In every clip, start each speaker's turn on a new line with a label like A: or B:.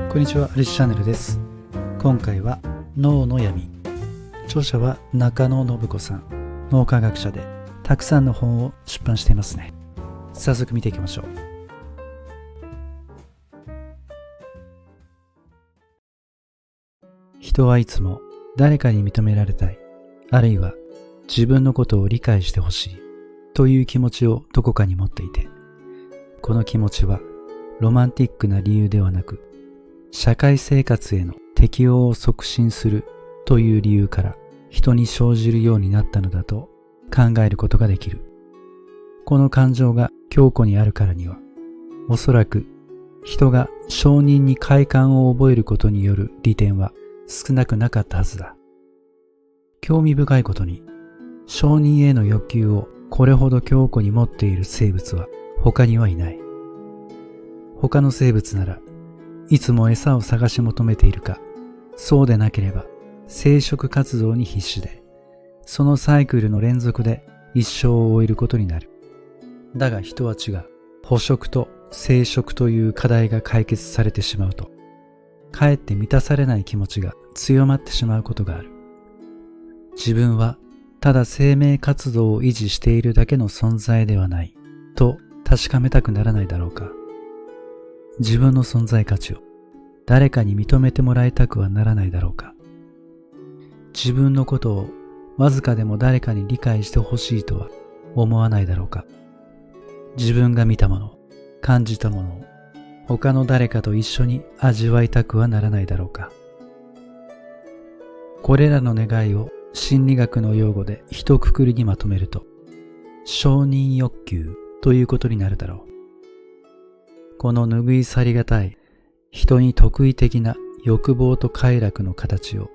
A: こんにちは、リチチャンネルです。今回は脳の闇。著者は中野信子さん、脳科学者でたくさんの本を出版していますね。早速見ていきましょう。人はいつも誰かに認められたい、あるいは自分のことを理解してほしいという気持ちをどこかに持っていて、この気持ちはロマンティックな理由ではなく、社会生活への適応を促進するという理由から人に生じるようになったのだと考えることができる。この感情が強固にあるからには、おそらく人が承認に快感を覚えることによる利点は少なくなかったはずだ。興味深いことに、承認への欲求をこれほど強固に持っている生物は他にはいない。他の生物ならいつも餌を探し求めているか、そうでなければ生殖活動に必死で、そのサイクルの連続で一生を終えることになる。だが人は違う。捕食と生殖という課題が解決されてしまうと、かえって満たされない気持ちが強まってしまうことがある。自分はただ生命活動を維持しているだけの存在ではないと確かめたくならないだろうか。自分の存在価値を誰かに認めてもらいたくはならないだろうか。自分のことをわずかでも誰かに理解してほしいとは思わないだろうか。自分が見たもの、感じたものを他の誰かと一緒に味わいたくはならないだろうか。これらの願いを心理学の用語で一括りにまとめると、承認欲求ということになるだろう。この拭い去りがたい人に特異的な欲望と快楽の形を、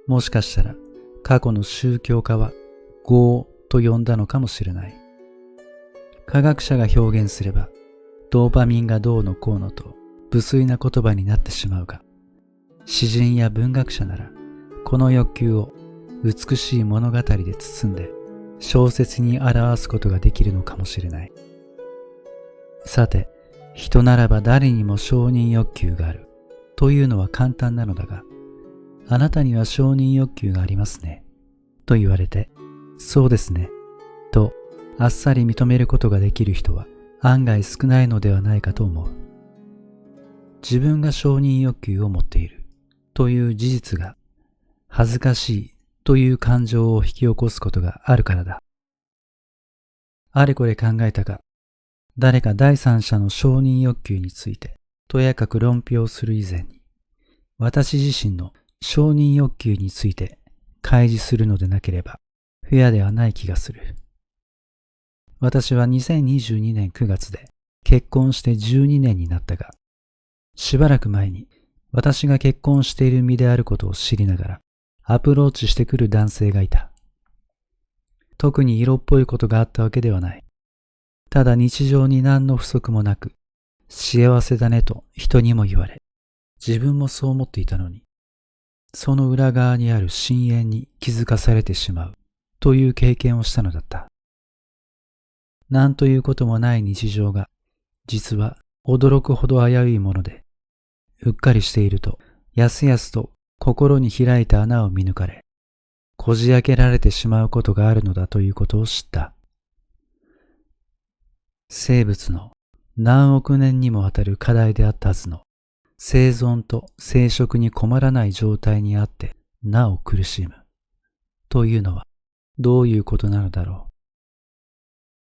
A: もしかしたら過去の宗教家は業と呼んだのかもしれない。科学者が表現すればドーパミンがどうのこうのと無粋な言葉になってしまうが、詩人や文学者ならこの欲求を美しい物語で包んで小説に表すことができるのかもしれない。さて、人ならば誰にも承認欲求があるというのは簡単なのだが、あなたには承認欲求がありますねと言われて、そうですねとあっさり認めることができる人は案外少ないのではないかと思う。自分が承認欲求を持っているという事実が恥ずかしいという感情を引き起こすことがあるからだ。あれこれ考えたが、誰か第三者の承認欲求についてとやかく論評する以前に、私自身の承認欲求について開示するのでなければフェアではない気がする。私は2022年9月で結婚して12年になったが、しばらく前に私が結婚している身であることを知りながらアプローチしてくる男性がいた。特に色っぽいことがあったわけではない。ただ日常に何の不足もなく、幸せだねと人にも言われ、自分もそう思っていたのに、その裏側にある深淵に気づかされてしまうという経験をしたのだった。なんということもない日常が、実は驚くほど危ういもので、うっかりしていると、やすやすと心に開いた穴を見抜かれ、こじ開けられてしまうことがあるのだということを知った。生物の何億年にもわたる課題であったはずの生存と生殖に困らない状態にあってなお苦しむというのはどういうことなのだろう。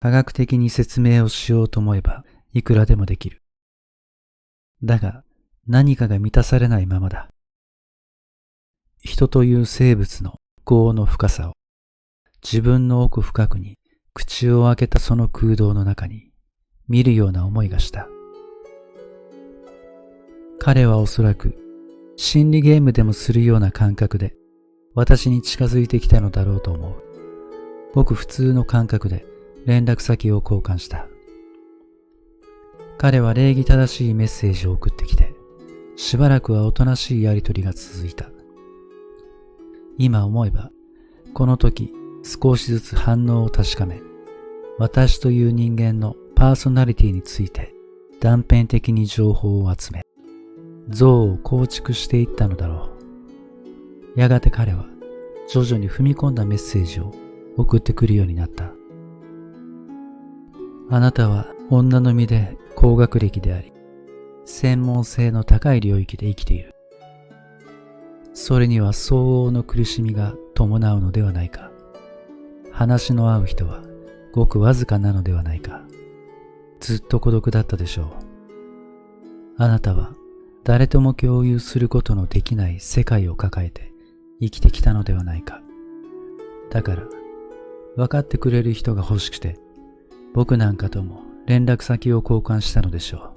A: 科学的に説明をしようと思えばいくらでもできる。だが何かが満たされないままだ。人という生物の業の深さを自分の奥深くに口を開けたその空洞の中に見るような思いがした。彼はおそらく心理ゲームでもするような感覚で私に近づいてきたのだろうと思う。ごく普通の感覚で連絡先を交換した。彼は礼儀正しいメッセージを送ってきて、しばらくはおとなしいやりとりが続いた。今思えば、この時少しずつ反応を確かめ、私という人間のパーソナリティについて断片的に情報を集め、像を構築していったのだろう。やがて彼は徐々に踏み込んだメッセージを送ってくるようになった。あなたは女の身で高学歴であり、専門性の高い領域で生きている。それには相応の苦しみが伴うのではないか。話の合う人はごくわずかなのではないか。ずっと孤独だったでしょう。あなたは誰とも共有することのできない世界を抱えて生きてきたのではないか。だから分かってくれる人が欲しくて、僕なんかとも連絡先を交換したのでしょう。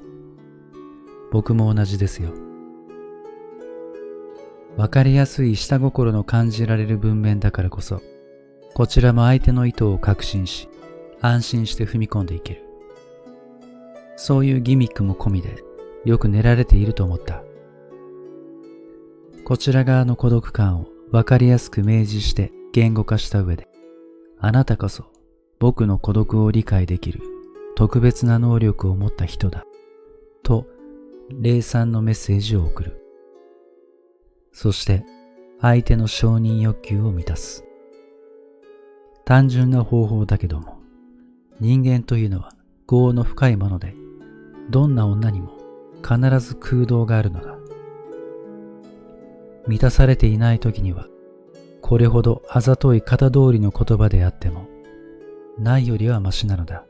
A: 僕も同じですよ。分かりやすい下心の感じられる文面だからこそ、こちらも相手の意図を確信し、安心して踏み込んでいける。そういうギミックも込みでよく練られていると思った。こちら側の孤独感を分かりやすく明示して言語化した上で、あなたこそ僕の孤独を理解できる特別な能力を持った人だと礼賛のメッセージを送る。そして相手の承認欲求を満たす。単純な方法だけども、人間というのは業の深いもので、どんな女にも必ず空洞があるのだ。満たされていない時には、これほどあざとい型通りの言葉であっても、ないよりはマシなのだ。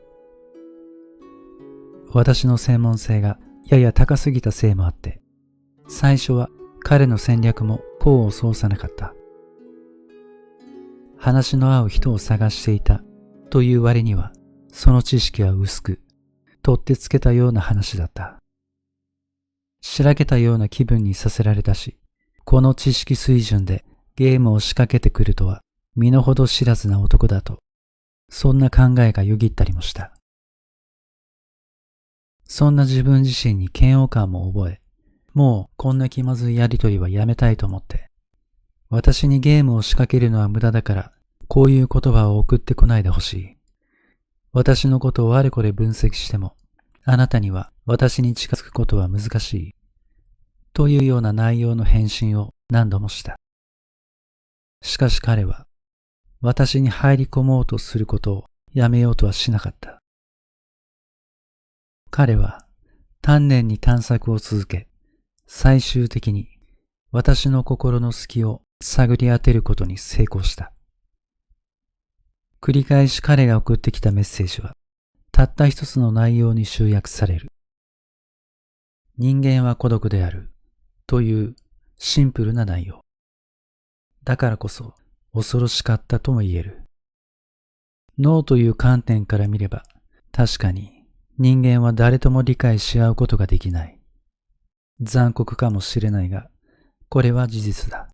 A: 私の専門性がやや高すぎたせいもあって、最初は彼の戦略も功を奏さなかった。話の合う人を探していたという割には、その知識は薄く、取ってつけたような話だった。しらけたような気分にさせられたし、この知識水準でゲームを仕掛けてくるとは身の程知らずな男だと、そんな考えがよぎったりもした。そんな自分自身に嫌悪感も覚え、もうこんな気まずいやりとりはやめたいと思って、私にゲームを仕掛けるのは無駄だから、こういう言葉を送ってこないでほしい。私のことをあれこれ分析しても、あなたには私に近づくことは難しい。というような内容の返信を何度もした。しかし彼は、私に入り込もうとすることをやめようとはしなかった。彼は丹念に探索を続け、最終的に私の心の隙を探り当てることに成功した。繰り返し彼が送ってきたメッセージは、たった一つの内容に集約される。人間は孤独であるというシンプルな内容。だからこそ恐ろしかったとも言える。脳という観点から見れば、確かに人間は誰とも理解し合うことができない。残酷かもしれないが、これは事実だ。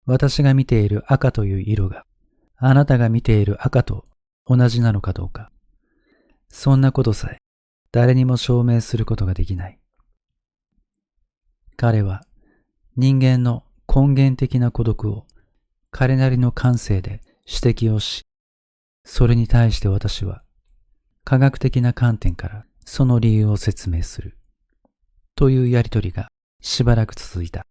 A: 私が見ている赤という色が、あなたが見ている赤と同じなのかどうか。そんなことさえ誰にも証明することができない。彼は人間の根源的な孤独を彼なりの感性で指摘をし、それに対して私は科学的な観点からその理由を説明するというやりとりがしばらく続いた。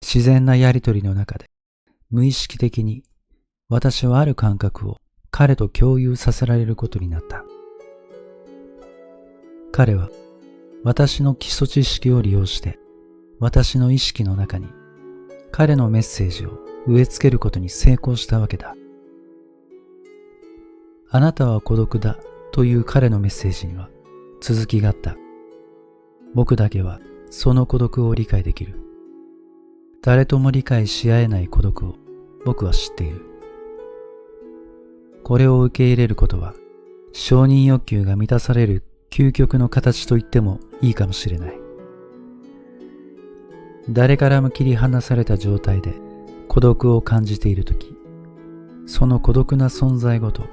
A: 自然なやりとりの中で無意識的に私はある感覚を彼と共有させられることになった。彼は私の基礎知識を利用して私の意識の中に彼のメッセージを植え付けることに成功したわけだ。あなたは孤独だという彼のメッセージには続きがあった。僕だけはその孤独を理解できる。誰とも理解し合えない孤独を僕は知っている。これを受け入れることは承認欲求が満たされる究極の形と言ってもいいかもしれない。誰からも切り離された状態で孤独を感じているとき、その孤独な存在ごと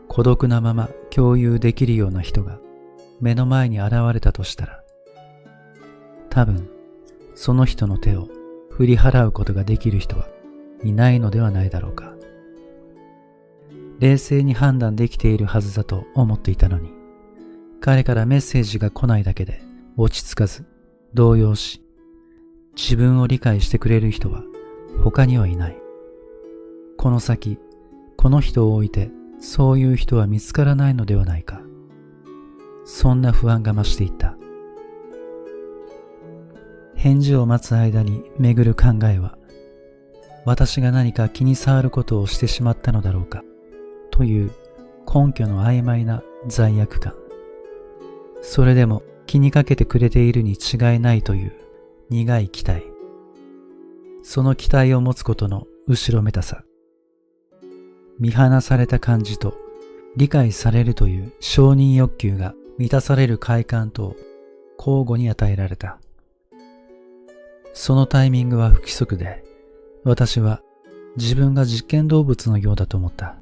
A: 孤独なまま共有できるような人が目の前に現れたとしたら、多分その人の手を振り払うことができる人はいないのではないだろうか。冷静に判断できているはずだと思っていたのに、彼からメッセージが来ないだけで落ち着かず、動揺し、自分を理解してくれる人は他にはいない。この先、この人を置いてそういう人は見つからないのではないか。そんな不安が増していった。返事を待つ間に巡る考えは、私が何か気に障ることをしてしまったのだろうか、という根拠の曖昧な罪悪感。それでも気にかけてくれているに違いないという苦い期待。その期待を持つことの後ろめたさ。見放された感じと理解されるという承認欲求が満たされる快感と交互に与えられた。そのタイミングは不規則で、私は自分が実験動物のようだと思った。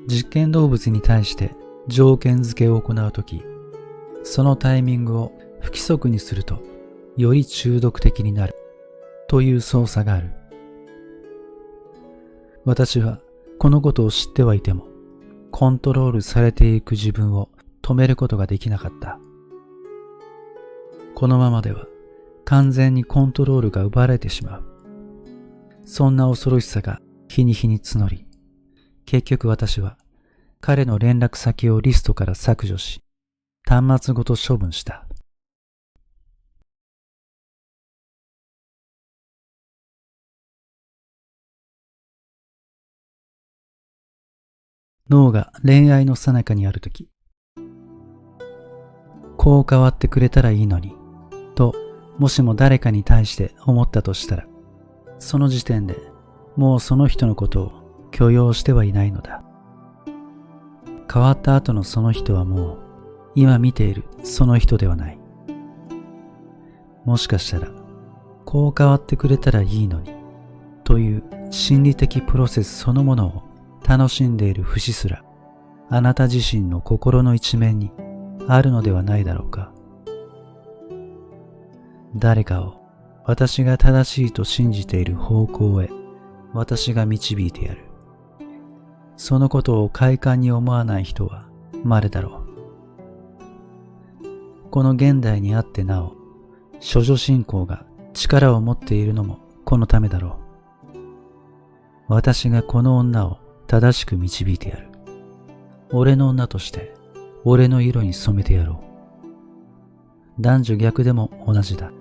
A: 実験動物に対して条件付けを行うとき、そのタイミングを不規則にすると、より中毒的になるという操作がある。私はこのことを知ってはいても、コントロールされていく自分を止めることができなかった。このままでは完全にコントロールが奪われてしまう。そんな恐ろしさが日に日に募り、結局私は彼の連絡先をリストから削除し、端末ごと処分した。脳が恋愛の最中にあるとき、こう変わってくれたらいいのに、ともしも誰かに対して思ったとしたら、その時点でもうその人のことを許容してはいないのだ。変わった後のその人はもう今見ているその人ではない。もしかしたらこう変わってくれたらいいのにという心理的プロセスそのものを楽しんでいる節すらあなた自身の心の一面にあるのではないだろうか。誰かを私が正しいと信じている方向へ私が導いてやる。そのことを快感に思わない人は稀だろう。この現代にあってなお、処女信仰が力を持っているのもこのためだろう。私がこの女を正しく導いてやる。俺の女として俺の色に染めてやろう。男女逆でも同じだ。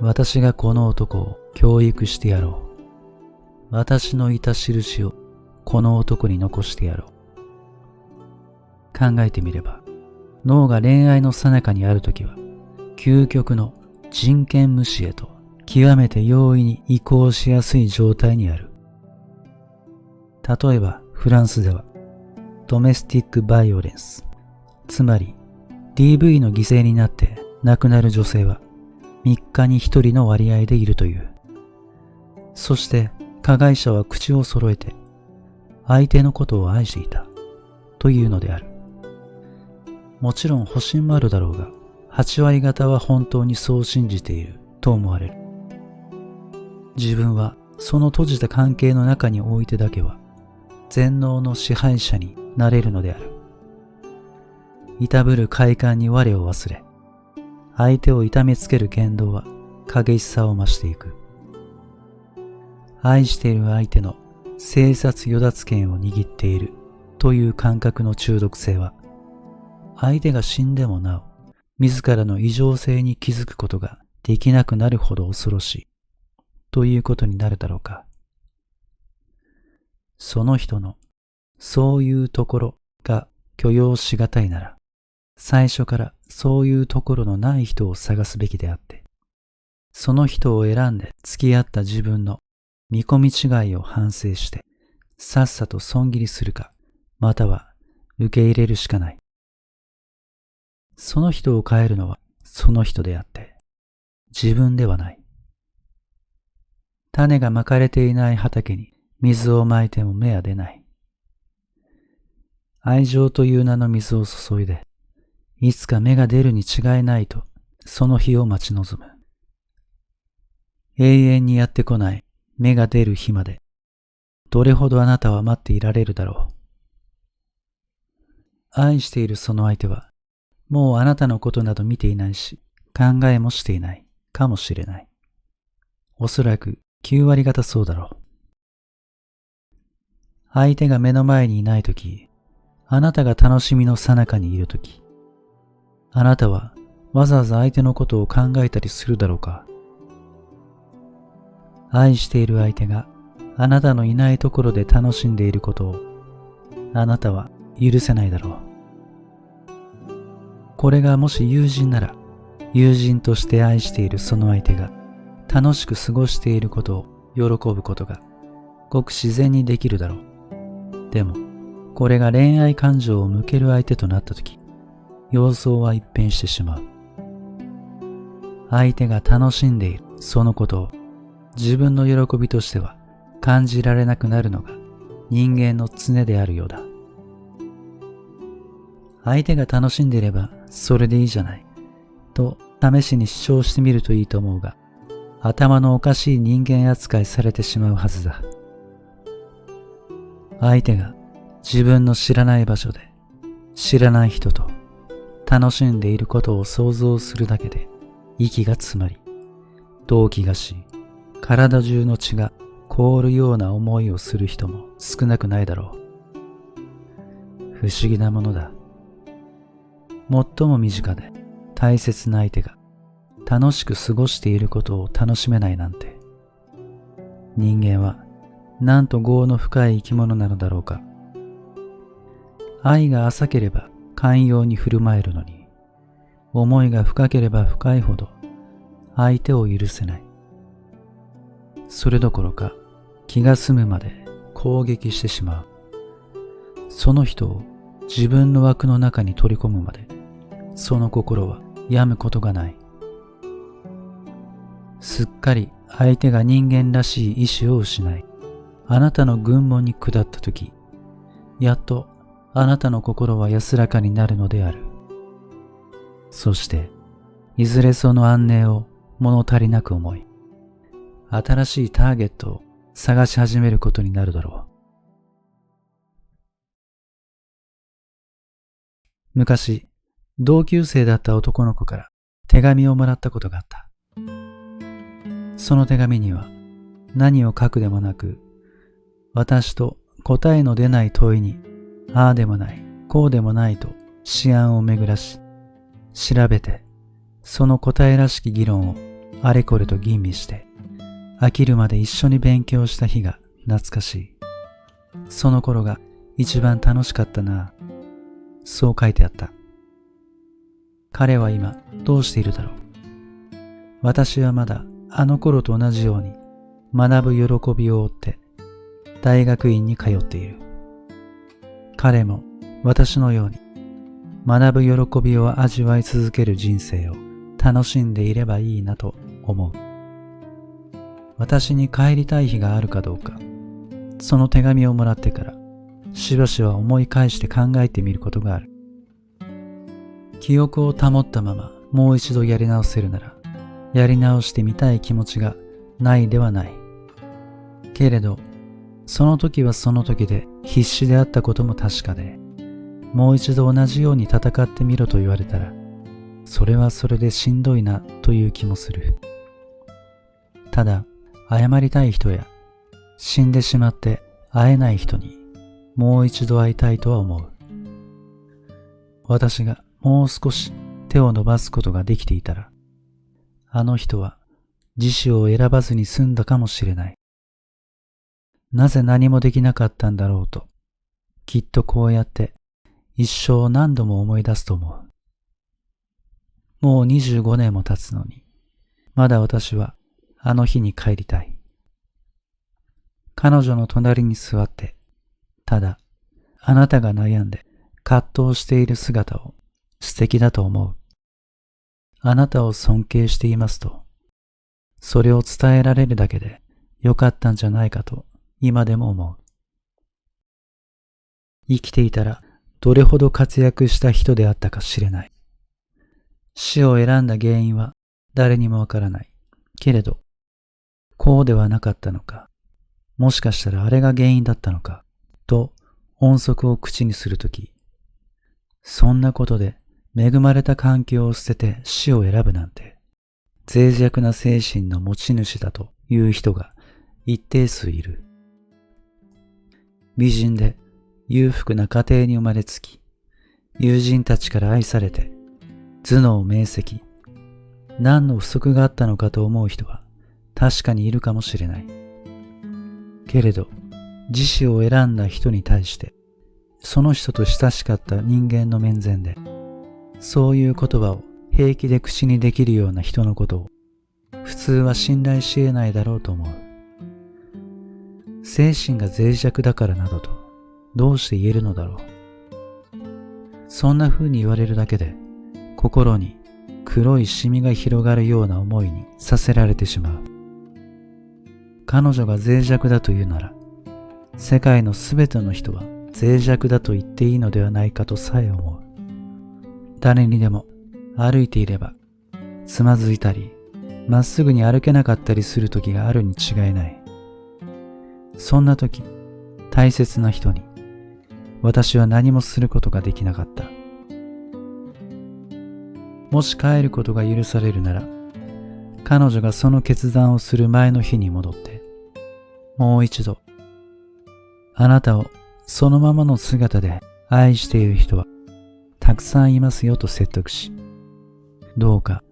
A: 私がこの男を教育してやろう。私のいた印をこの男に残してやろう。考えてみれば、脳が恋愛の最中にあるときは、究極の人権無視へと極めて容易に移行しやすい状態にある。例えばフランスでは、ドメスティックバイオレンス、つまり DV の犠牲になって亡くなる女性は3日に1人の割合でいるという。そして加害者は口を揃えて相手のことを愛していたというのである。もちろん保身もあるだろうが、8割方は本当にそう信じていると思われる。自分はその閉じた関係の中においてだけは全能の支配者になれるのである。いたぶる快感に我を忘れ、相手を痛めつける言動は激しさを増していく。愛している相手の生殺与奪権を握っているという感覚の中毒性は、相手が死んでもなお、自らの異常性に気づくことができなくなるほど恐ろしいということになるだろうか。その人のそういうところが許容しがたいなら、最初からそういうところのない人を探すべきであって、その人を選んで付き合った自分の見込み違いを反省して、さっさと損切りするか、または受け入れるしかない。その人を変えるのはその人であって、自分ではない。種がまかれていない畑に水をまいても芽は出ない。愛情という名の水を注いで、いつか芽が出るに違いないと、その日を待ち望む。永遠にやってこない芽が出る日まで、どれほどあなたは待っていられるだろう。愛しているその相手は、もうあなたのことなど見ていないし、考えもしていないかもしれない。おそらく9割方そうだろう。相手が目の前にいないとき、あなたが楽しみの最中にいるとき、あなたはわざわざ相手のことを考えたりするだろうか。愛している相手があなたのいないところで楽しんでいることをあなたは許せないだろう。これがもし友人なら、友人として愛しているその相手が楽しく過ごしていることを喜ぶことがごく自然にできるだろう。でも、これが恋愛感情を向ける相手となったとき、様相は一変してしまう。相手が楽しんでいるそのことを自分の喜びとしては感じられなくなるのが人間の常であるようだ。相手が楽しんでいればそれでいいじゃないと試しに主張してみるといいと思うが、頭のおかしい人間扱いされてしまうはずだ。相手が自分の知らない場所で知らない人と楽しんでいることを想像するだけで息が詰まり、動悸がし、体中の血が凍るような思いをする人も少なくないだろう。不思議なものだ。最も身近で大切な相手が楽しく過ごしていることを楽しめないなんて、人間はなんと業の深い生き物なのだろうか。愛が浅ければ寛容に振る舞えるのに、思いが深ければ深いほど相手を許せない。それどころか気が済むまで攻撃してしまう。その人を自分の枠の中に取り込むまで、その心は病むことがない。すっかり相手が人間らしい意志を失い、あなたの軍門に下ったとき、やっとあなたの心は安らかになるのである。そして、いずれその安寧を物足りなく思い、新しいターゲットを探し始めることになるだろう。昔、同級生だった男の子から手紙をもらったことがあった。その手紙には何を書くでもなく、私と答えの出ない問いに、ああでもない、こうでもないと思案を巡らし、調べて、その答えらしき議論をあれこれと吟味して、飽きるまで一緒に勉強した日が懐かしい。その頃が一番楽しかったな。そう書いてあった。彼は今どうしているだろう。私はまだあの頃と同じように学ぶ喜びを追って大学院に通っている。彼も私のように学ぶ喜びを味わい続ける人生を楽しんでいればいいなと思う。私に帰りたい日があるかどうか、その手紙をもらってからしばしば思い返して考えてみることがある。記憶を保ったままもう一度やり直せるなら、やり直してみたい気持ちがないではない。けれど、その時はその時で必死であったことも確かで、もう一度同じように戦ってみろと言われたら、それはそれでしんどいなという気もする。ただ、謝りたい人や死んでしまって会えない人にもう一度会いたいとは思う。私がもう少し手を伸ばすことができていたら、あの人は自死を選ばずに済んだかもしれない。なぜ何もできなかったんだろうと、きっとこうやって一生何度も思い出すと思う。もう25年も経つのに、まだ私はあの日に帰りたい。彼女の隣に座って、ただあなたが悩んで葛藤している姿を素敵だと思う。あなたを尊敬していますと、それを伝えられるだけでよかったんじゃないかと今でも思う。生きていたらどれほど活躍した人であったか知れない。死を選んだ原因は誰にもわからない。けれど、こうではなかったのか、もしかしたらあれが原因だったのか、と音速を口にするとき、そんなことで恵まれた環境を捨てて死を選ぶなんて、脆弱な精神の持ち主だという人が一定数いる。美人で裕福な家庭に生まれつき、友人たちから愛されて、頭脳明晰、何の不足があったのかと思う人は確かにいるかもしれない。けれど、自死を選んだ人に対して、その人と親しかった人間の面前で、そういう言葉を平気で口にできるような人のことを、普通は信頼し得ないだろうと思う。精神が脆弱だからなどと、どうして言えるのだろう。そんな風に言われるだけで、心に黒いシミが広がるような思いにさせられてしまう。彼女が脆弱だというなら、世界のすべての人は脆弱だと言っていいのではないかとさえ思う。誰にでも歩いていれば、つまずいたり、まっすぐに歩けなかったりする時があるに違いない。そんな時、大切な人に、私は何もすることができなかった。もし帰ることが許されるなら、彼女がその決断をする前の日に戻って、もう一度、あなたをそのままの姿で愛している人はたくさんいますよと説得し、どうか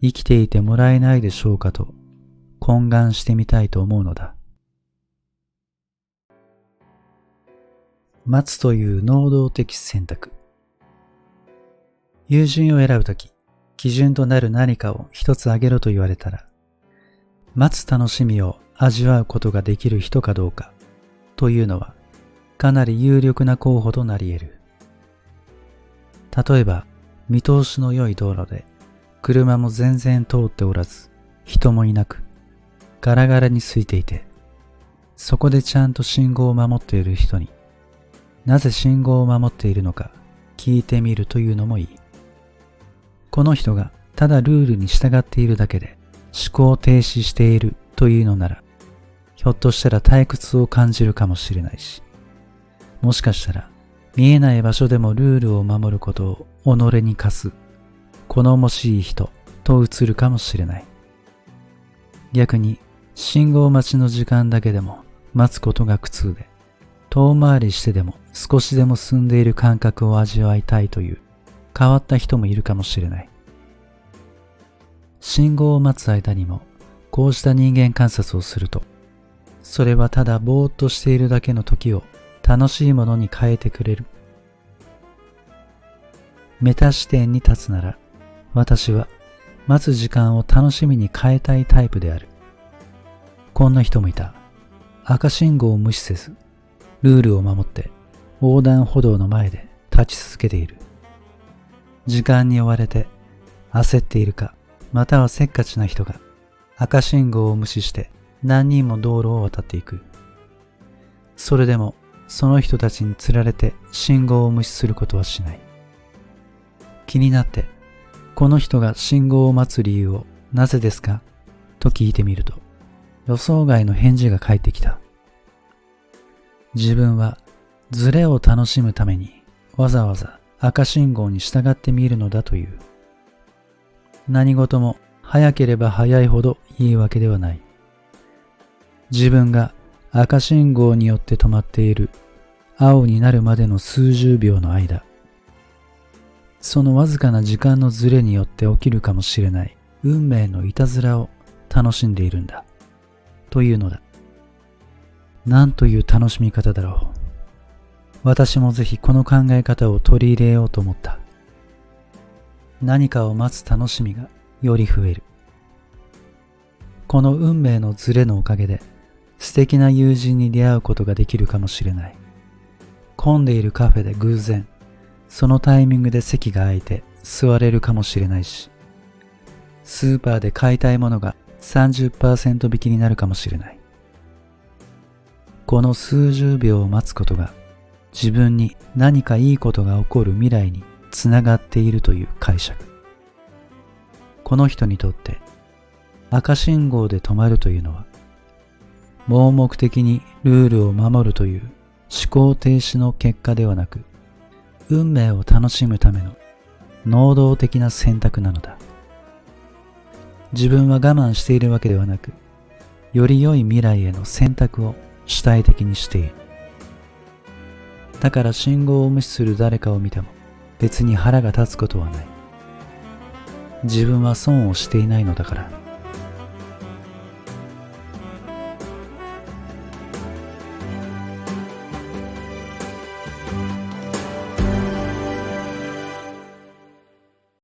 A: 生きていてもらえないでしょうかと懇願してみたいと思うのだ。待つという能動的選択。友人を選ぶとき、基準となる何かを一つ挙げろと言われたら、待つ楽しみを味わうことができる人かどうかというのはかなり有力な候補となり得る。例えば、見通しの良い道路で車も全然通っておらず、人もいなく、ガラガラに空いていて、そこでちゃんと信号を守っている人に、なぜ信号を守っているのか聞いてみるというのもいい。この人がただルールに従っているだけで思考停止しているというのなら、ひょっとしたら退屈を感じるかもしれないし、もしかしたら見えない場所でもルールを守ることを己に課す好ましい人と映るかもしれない。逆に信号待ちの時間だけでも待つことが苦痛で、遠回りしてでも少しでも進んでいる感覚を味わいたいという変わった人もいるかもしれない。信号を待つ間にもこうした人間観察をすると、それはただぼーっとしているだけの時を楽しいものに変えてくれる。メタ視点に立つなら、私は待つ時間を楽しみに変えたいタイプである。こんな人もいた。赤信号を無視せず、ルールを守って横断歩道の前で立ち続けている。時間に追われて焦っているか、またはせっかちな人が赤信号を無視して何人も道路を渡っていく。それでもその人たちにつられて信号を無視することはしない。気になってこの人が信号を待つ理由をなぜですかと聞いてみると、予想外の返事が返ってきた。自分はズレを楽しむためにわざわざ赤信号に従ってみるのだという。何事も早ければ早いほどいいわけではない。自分が赤信号によって止まっている青になるまでの数十秒の間、そのわずかな時間のズレによって起きるかもしれない運命のいたずらを楽しんでいるんだというのだ。なんという楽しみ方だろう。私もぜひこの考え方を取り入れようと思った。何かを待つ楽しみがより増える。この運命のズレのおかげで素敵な友人に出会うことができるかもしれない。混んでいるカフェで偶然、そのタイミングで席が空いて座れるかもしれないし、スーパーで買いたいものが 30% 引きになるかもしれない。この数十秒を待つことが自分に何かいいことが起こる未来につながっているという解釈。この人にとって赤信号で止まるというのは、盲目的にルールを守るという思考停止の結果ではなく、運命を楽しむための能動的な選択なのだ。自分は我慢しているわけではなく、より良い未来への選択を主体的にしている。だから信号を無視する誰かを見ても別に腹が立つことはない。自分は損をしていないのだから。